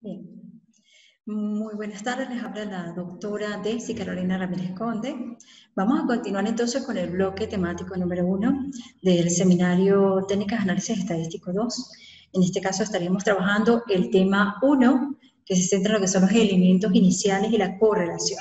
Bien. Muy buenas tardes, les habla la doctora Daisy Carolina Ramírez Conde. Vamos a continuar entonces con el bloque temático número 1 del seminario Técnicas de Análisis Estadístico 2. En este caso estaríamos trabajando el tema 1, que se centra en lo que son los elementos iniciales y la correlación.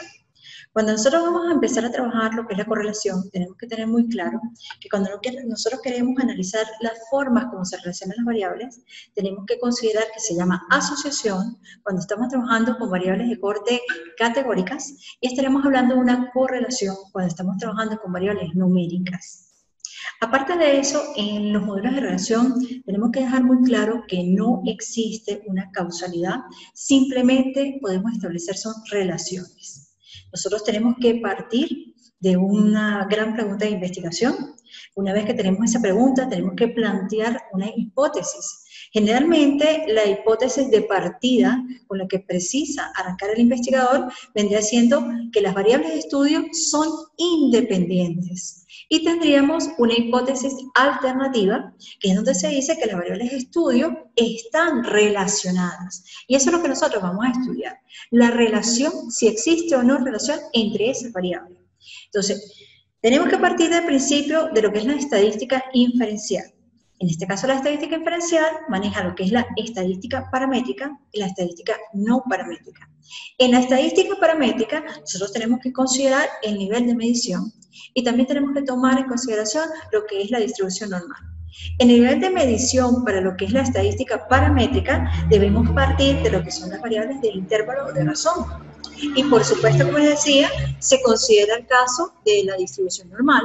Cuando nosotros vamos a empezar a trabajar lo que es la correlación, tenemos que tener muy claro que cuando nosotros queremos analizar las formas como se relacionan las variables, tenemos que considerar que se llama asociación cuando estamos trabajando con variables de corte categóricas y estaremos hablando de una correlación cuando estamos trabajando con variables numéricas. Aparte de eso, en los modelos de relación tenemos que dejar muy claro que no existe una causalidad, simplemente podemos establecer son relaciones. Nosotros tenemos que partir de una gran pregunta de investigación. Una vez que tenemos esa pregunta, tenemos que plantear una hipótesis. Generalmente, la hipótesis de partida con la que precisa arrancar el investigador vendría siendo que las variables de estudio son independientes. Y tendríamos una hipótesis alternativa, que es donde se dice que las variables de estudio están relacionadas. Y eso es lo que nosotros vamos a estudiar. La relación, si existe o no relación entre esas variables. Entonces, tenemos que partir del principio de lo que es la estadística inferencial. En este caso, la estadística inferencial maneja lo que es la estadística paramétrica y la estadística no paramétrica. En la estadística paramétrica, nosotros tenemos que considerar el nivel de medición y también tenemos que tomar en consideración lo que es la distribución normal. En el nivel de medición para lo que es la estadística paramétrica, debemos partir de lo que son las variables del intervalo de razón. Y por supuesto, como les decía, se considera el caso de la distribución normal,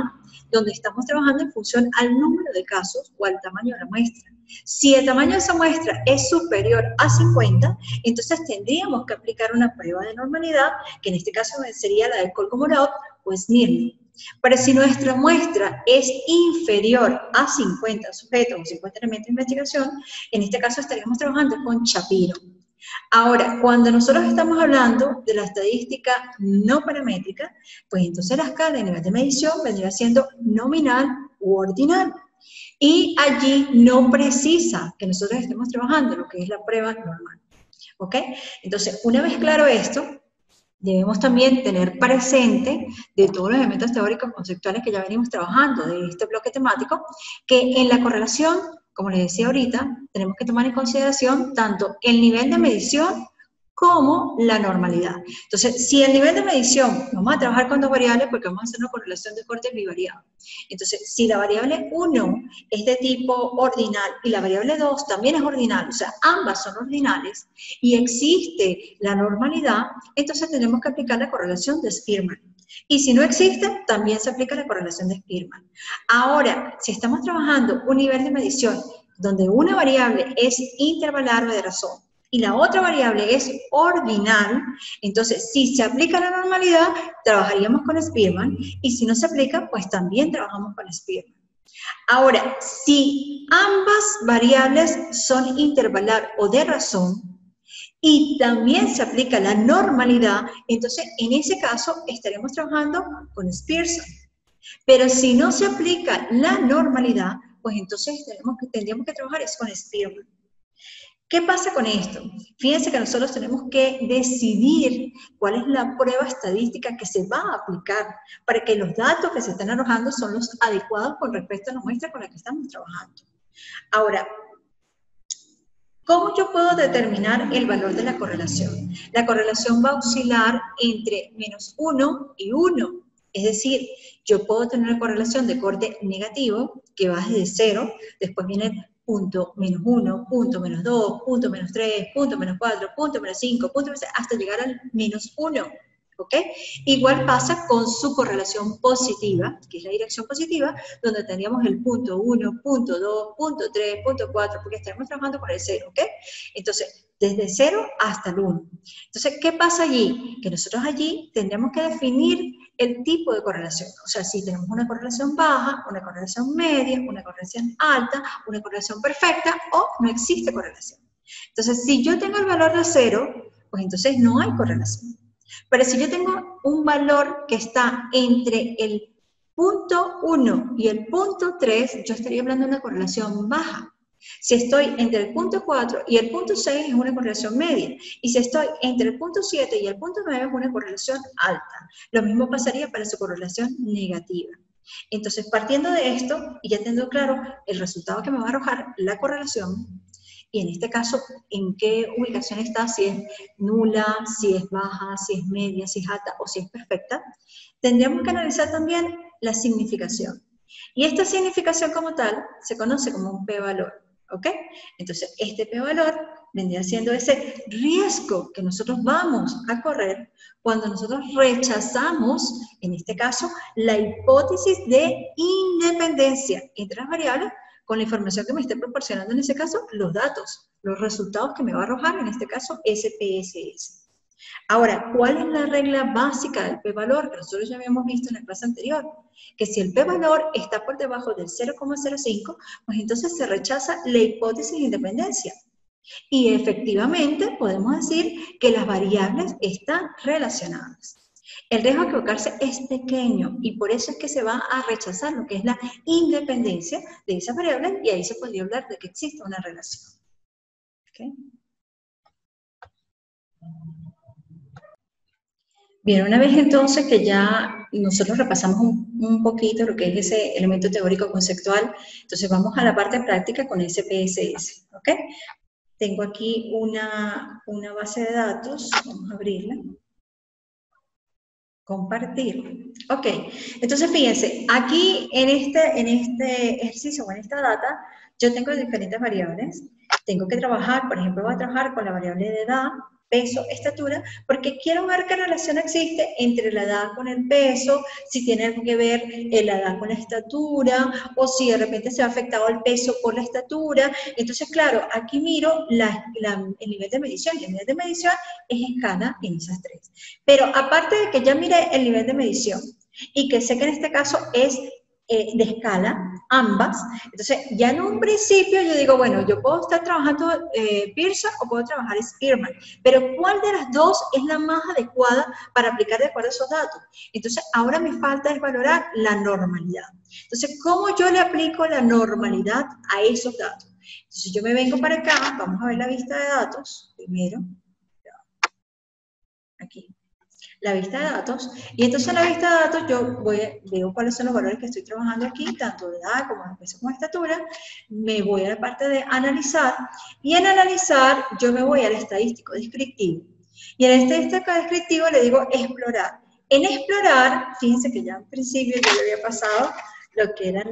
donde estamos trabajando en función al número de casos o al tamaño de la muestra. Si el tamaño de esa muestra es superior a 50, entonces tendríamos que aplicar una prueba de normalidad, que en este caso sería la de Kolmogorov o Smirnov. Pero si nuestra muestra es inferior a 50 sujetos o 50 elementos de investigación, en este caso estaríamos trabajando con Shapiro. Ahora, cuando nosotros estamos hablando de la estadística no paramétrica, pues entonces la escala de nivel de medición vendría siendo nominal u ordinal. Y allí no precisa que nosotros estemos trabajando lo que es la prueba normal. ¿Ok? Entonces, una vez claro esto, debemos también tener presente de todos los elementos teóricos conceptuales que ya venimos trabajando de este bloque temático, que en la correlación, como les decía ahorita, tenemos que tomar en consideración tanto el nivel de medición como la normalidad. Entonces, si el nivel de medición, vamos a trabajar con dos variables porque vamos a hacer una correlación de corte bivariado. Entonces, si la variable 1 es de tipo ordinal y la variable 2 también es ordinal, o sea, ambas son ordinales, y existe la normalidad, entonces tenemos que aplicar la correlación de Spearman. Y si no existe, también se aplica la correlación de Spearman. Ahora, si estamos trabajando un nivel de medición donde una variable es intervalar o de razón, y la otra variable es ordinal, entonces si se aplica la normalidad, trabajaríamos con Spearman, y si no se aplica, pues también trabajamos con Spearman. Ahora, si ambas variables son intervalar o de razón, y también se aplica la normalidad, entonces en ese caso estaremos trabajando con Pearson. Pero si no se aplica la normalidad, pues entonces tendríamos que trabajar es con Spearman. ¿Qué pasa con esto? Fíjense que nosotros tenemos que decidir cuál es la prueba estadística que se va a aplicar para que los datos que se están arrojando son los adecuados con respecto a la muestra con la que estamos trabajando. Ahora, ¿cómo yo puedo determinar el valor de la correlación? La correlación va a oscilar entre -1 y 1. Es decir, yo puedo tener una correlación de corte negativo, que va desde 0, después viene punto -1, punto -2, punto -3, punto -4, punto -5, punto hasta llegar al -1. ¿Ok? Igual pasa con su correlación positiva, que es la dirección positiva, donde tendríamos el punto 1, punto 2, punto 3, punto 4, porque estaremos trabajando con el 0, ¿ok? Entonces, desde 0 hasta el 1. Entonces, ¿qué pasa allí? Que nosotros allí tendremos que definir el tipo de correlación. O sea, si tenemos una correlación baja, una correlación media, una correlación alta, una correlación perfecta, o no existe correlación. Entonces, si yo tengo el valor de 0, pues entonces no hay correlación. Pero si yo tengo un valor que está entre el punto 1 y el punto 3, yo estaría hablando de una correlación baja. Si estoy entre el punto 4 y el punto 6 es una correlación media. Y si estoy entre el punto 7 y el punto 9 es una correlación alta. Lo mismo pasaría para su correlación negativa. Entonces, partiendo de esto, y ya teniendo claro el resultado que me va a arrojar la correlación, y en este caso, en qué ubicación está, si es nula, si es baja, si es media, si es alta o si es perfecta, tendríamos que analizar también la significación. Y esta significación como tal se conoce como un p-valor, ¿ok? Entonces, este p-valor vendría siendo ese riesgo que nosotros vamos a correr cuando nosotros rechazamos, en este caso, la hipótesis de independencia entre las variables con la información que me esté proporcionando, en ese caso, los datos, los resultados que me va a arrojar, en este caso, SPSS. Ahora, ¿cuál es la regla básica del p-valor? Que nosotros ya habíamos visto en la clase anterior, que si el p-valor está por debajo del 0,05, pues entonces se rechaza la hipótesis de independencia. Y efectivamente podemos decir que las variables están relacionadas. El riesgo de equivocarse es pequeño y por eso es que se va a rechazar lo que es la independencia de esa variable y ahí se podría hablar de que existe una relación. ¿Okay? Bien, una vez entonces que ya nosotros repasamos un poquito lo que es ese elemento teórico conceptual, entonces vamos a la parte práctica con SPSS, ¿ok? Tengo aquí una base de datos, vamos a abrirla. Compartir. Ok, entonces fíjense, aquí en este ejercicio o en esta data, yo tengo diferentes variables. Tengo que trabajar, por ejemplo, voy a trabajar con la variable de edad, peso, estatura, porque quiero ver qué relación existe entre la edad con el peso, si tiene algo que ver la edad con la estatura, o si de repente se ha afectado el peso por la estatura. Entonces, claro, aquí miro el nivel de medición, y el nivel de medición es escala en esas tres. Pero aparte de que ya mire el nivel de medición, y que sé que en este caso es de escala, ambas. Entonces, ya en un principio yo digo, bueno, yo puedo estar trabajando Pearson o puedo trabajar Spearman, pero ¿cuál de las dos es la más adecuada para aplicar de acuerdo a esos datos? Entonces, ahora me falta es valorar la normalidad. Entonces, ¿cómo yo le aplico la normalidad a esos datos? Entonces, yo me vengo para acá, vamos a ver la vista de datos primero. Aquí. La vista de datos, y entonces en la vista de datos yo veo cuáles son los valores que estoy trabajando aquí, tanto de edad como de peso como de estatura, me voy a la parte de analizar, y en analizar yo me voy al estadístico descriptivo, y en el estadístico descriptivo le digo explorar. En explorar, fíjense que ya en principio yo le había pasado lo que era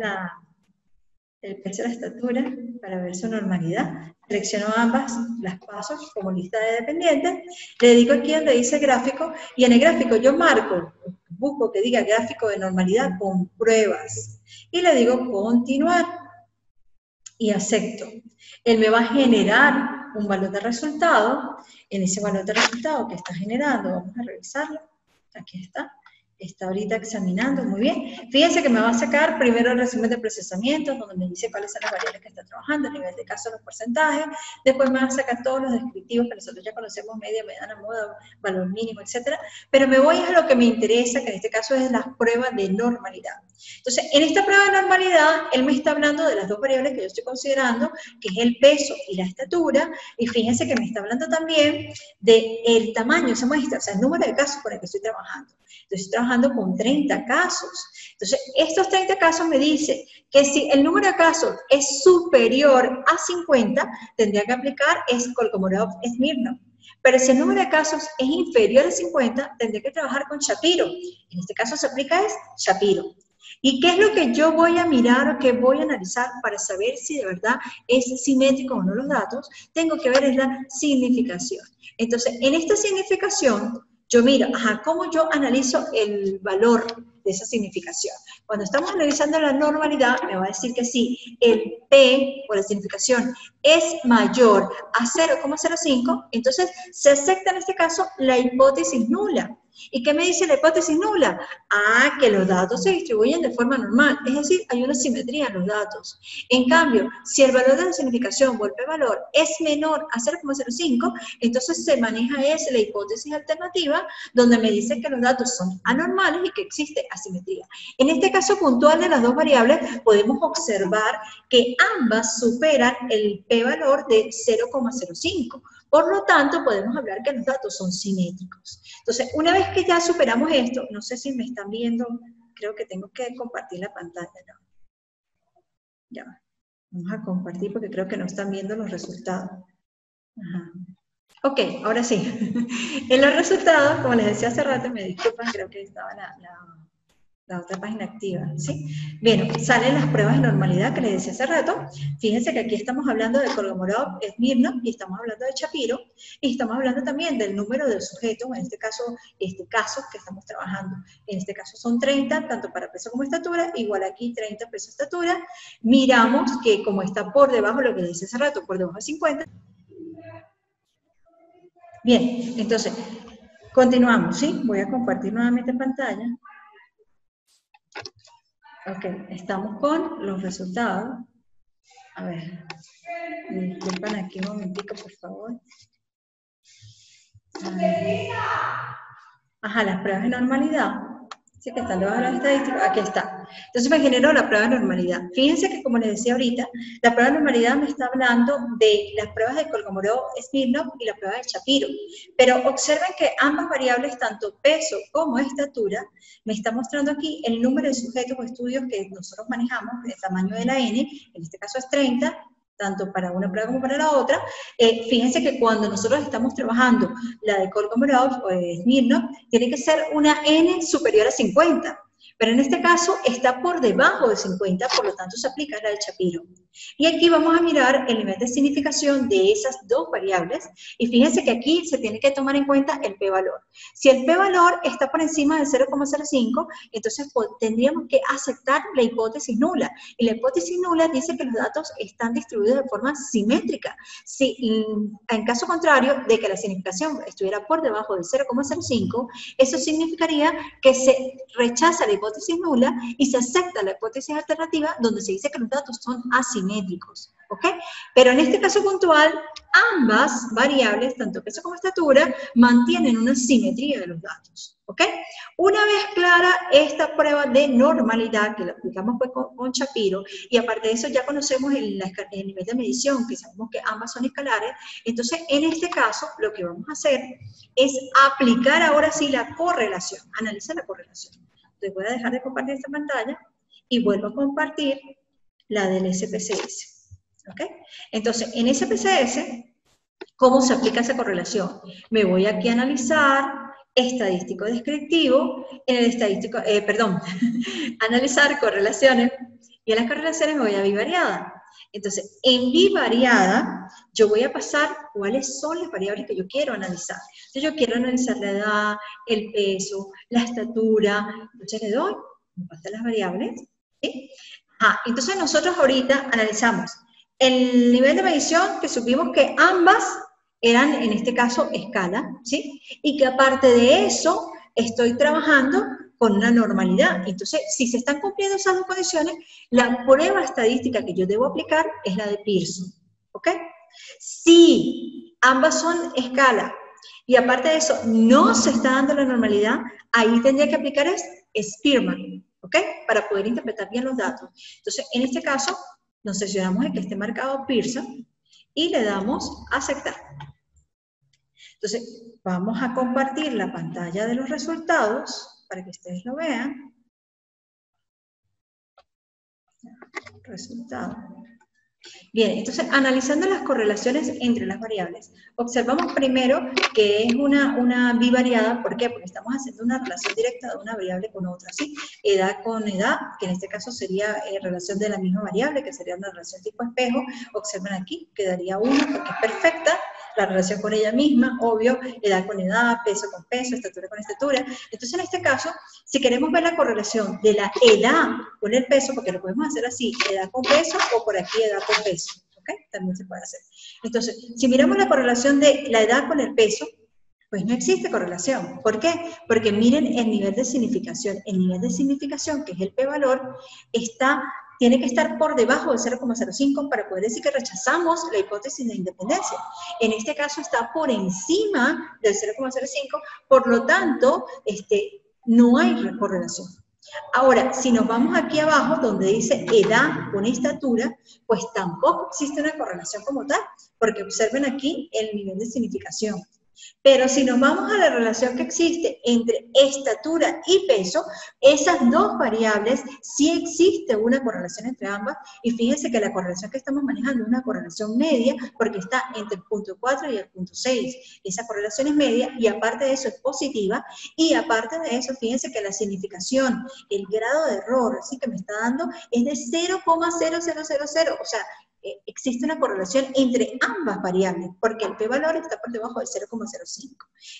el peso de la estatura para ver su normalidad. Selecciono ambas, las paso como lista de dependientes, le digo aquí donde dice gráfico, y en el gráfico yo marco, busco que diga gráfico de normalidad con pruebas, y le digo continuar, y acepto. Él me va a generar un valor de resultado, en ese valor de resultado que está generando, vamos a revisarlo, aquí está ahorita examinando, muy bien. Fíjense que me va a sacar primero el resumen de procesamiento, donde me dice cuáles son las variables que está trabajando, a nivel de caso, los porcentajes, después me va a sacar todos los descriptivos que nosotros ya conocemos, media, mediana, moda, valor mínimo, etcétera, pero me voy a lo que me interesa, que en este caso es las pruebas de normalidad. Entonces, en esta prueba de normalidad, él me está hablando de las dos variables que yo estoy considerando, que es el peso y la estatura, y fíjense que me está hablando también del tamaño de esa muestra, o sea, el número de casos con el que estoy trabajando. Entonces, estoy trabajando con 30 casos. Entonces, estos 30 casos me dicen que si el número de casos es superior a 50, tendría que aplicar Kolmogorov-Smirnov. Pero si el número de casos es inferior a 50, tendría que trabajar con Shapiro. En este caso se aplica es Shapiro. ¿Y qué es lo que yo voy a mirar o que voy a analizar para saber si de verdad es simétrico o no los datos? Tengo que ver es la significación. Entonces, en esta significación, yo miro, ¿cómo yo analizo el valor de esa significación? Cuando estamos analizando la normalidad, me va a decir que si el P, o la significación, es mayor a 0,05, entonces se acepta en este caso la hipótesis nula. ¿Y qué me dice la hipótesis nula? Ah, que los datos se distribuyen de forma normal, es decir, hay una simetría en los datos. En cambio, si el valor de la significación o el p-valor es menor a 0,05, entonces se maneja la hipótesis alternativa, donde me dice que los datos son anormales y que existe asimetría. En este caso puntual de las dos variables, podemos observar que ambas superan el p-valor de 0,05. Por lo tanto, podemos hablar que los datos son simétricos. Entonces, una vez que ya superamos esto, no sé si me están viendo, creo que tengo que compartir la pantalla. ¿No? Ya, vamos a compartir porque creo que no están viendo los resultados. Ajá. Ok, ahora sí. En los resultados, como les decía hace rato, me disculpan, creo que estaba la otra página activa, ¿sí? Bien, salen las pruebas de normalidad que les decía hace rato. Fíjense que aquí estamos hablando de Kolmogorov, Smirnov, y estamos hablando de Shapiro, y estamos hablando también del número del sujeto, en este caso, casos que estamos trabajando. En este caso son 30, tanto para peso como estatura, igual aquí 30 peso estatura. Miramos que como está por debajo, lo que les decía hace rato, por debajo de 50. Bien, entonces, continuamos, ¿sí? Voy a compartir nuevamente pantalla. Ok, estamos con los resultados. A ver, me disculpan aquí un momentico, por favor. Ajá, las pruebas de normalidad. Sí, que están debajo de las estadísticas. Aquí está. Entonces me generó la prueba de normalidad. Fíjense que, como les decía ahorita, la prueba de normalidad me está hablando de las pruebas de Kolmogorov, Smirnov y la prueba de Shapiro. Pero observen que ambas variables, tanto peso como estatura, me está mostrando aquí el número de sujetos o estudios que nosotros manejamos, el tamaño de la N, en este caso es 30, tanto para una prueba como para la otra. Fíjense que cuando nosotros estamos trabajando la de Kolmogorov o de Smirnov, tiene que ser una N superior a 50. Pero en este caso está por debajo de 50, por lo tanto se aplica la de Shapiro. Y aquí vamos a mirar el nivel de significación de esas dos variables, y fíjense que aquí se tiene que tomar en cuenta el p-valor. Si el p-valor está por encima de 0,05, entonces tendríamos que aceptar la hipótesis nula. Y la hipótesis nula dice que los datos están distribuidos de forma simétrica. Si, en caso contrario de que la significación estuviera por debajo de 0,05, eso significaría que se rechaza la hipótesis nula y se acepta la hipótesis alternativa, donde se dice que los datos son asimétricos, ¿ok? Pero en este caso puntual, ambas variables, tanto peso como estatura, mantienen una simetría de los datos, ¿ok? Una vez clara esta prueba de normalidad, que la aplicamos pues con Shapiro, y aparte de eso ya conocemos el nivel de medición, que sabemos que ambas son escalares, entonces en este caso lo que vamos a hacer es aplicar ahora sí la correlación, analizar la correlación. Entonces voy a dejar de compartir esta pantalla y vuelvo a compartir la del SPSS. ¿Ok? Entonces, en SPSS, ¿cómo se aplica esa correlación? Me voy aquí a analizar estadístico descriptivo, en el estadístico, analizar correlaciones, y en las correlaciones me voy a bivariada. Entonces, en bivariada, yo voy a pasar cuáles son las variables que yo quiero analizar. Entonces, yo quiero analizar la edad, el peso, la estatura. Entonces, le doy, me pasan las variables, ¿sí? Entonces, nosotros ahorita analizamos el nivel de medición, que supimos que ambas eran, en este caso, escala, ¿sí? Y que aparte de eso, estoy trabajando con una normalidad. Entonces, si se están cumpliendo esas dos condiciones, la prueba estadística que yo debo aplicar es la de Pearson, ¿ok? Si ambas son escala y aparte de eso no se está dando la normalidad, ahí tendría que aplicar Spearman, ¿ok? Para poder interpretar bien los datos. Entonces, en este caso, nos seleccionamos el que esté marcado Pearson y le damos a aceptar. Entonces, vamos a compartir la pantalla de los resultados para que ustedes lo vean. Resultado. Bien, entonces, analizando las correlaciones entre las variables, observamos primero que es una bivariada. ¿Por qué? Porque estamos haciendo una relación directa de una variable con otra, ¿sí? Edad con edad, que en este caso sería relación de la misma variable, que sería una relación tipo espejo. Observen aquí, quedaría 1 porque es perfecta. La relación con ella misma, obvio, edad con edad, peso con peso, estatura con estatura. Entonces, en este caso, si queremos ver la correlación de la edad con el peso, porque lo podemos hacer así, edad con peso, o por aquí edad con peso, ¿ok? También se puede hacer. Entonces, si miramos la correlación de la edad con el peso, Pues no existe correlación. ¿Por qué? Porque miren el nivel de significación. El nivel de significación, que es el p-valor, tiene que estar por debajo del 0,05 para poder decir que rechazamos la hipótesis de independencia. En este caso está por encima del 0,05, por lo tanto, no hay correlación. Ahora, si nos vamos aquí abajo, donde dice edad con estatura, pues tampoco existe una correlación como tal, porque observen aquí el nivel de significación. Pero si nos vamos a la relación que existe entre estatura y peso, esas dos variables sí existe una correlación entre ambas, y fíjense que la correlación que estamos manejando es una correlación media, porque está entre el punto 4 y el punto 6. Esa correlación es media, y aparte de eso es positiva, y aparte de eso, fíjense que la significación, el grado de error, así que me está dando, es de 0,0000, o sea, existe una correlación entre ambas variables, porque el p-valor está por debajo del 0,05.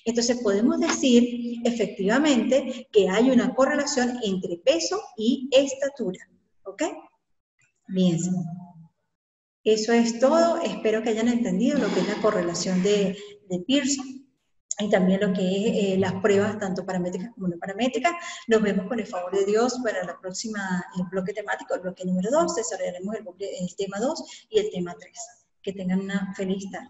Entonces podemos decir efectivamente que hay una correlación entre peso y estatura. ¿Ok? Bien. Eso es todo. Espero que hayan entendido lo que es la correlación de Pearson y también lo que es las pruebas, tanto paramétricas como no paramétricas. Nos vemos con el favor de Dios para la próxima bloque temático, el bloque número 2. Desarrollaremos el tema 2 y el tema 3. Que tengan una feliz tarde.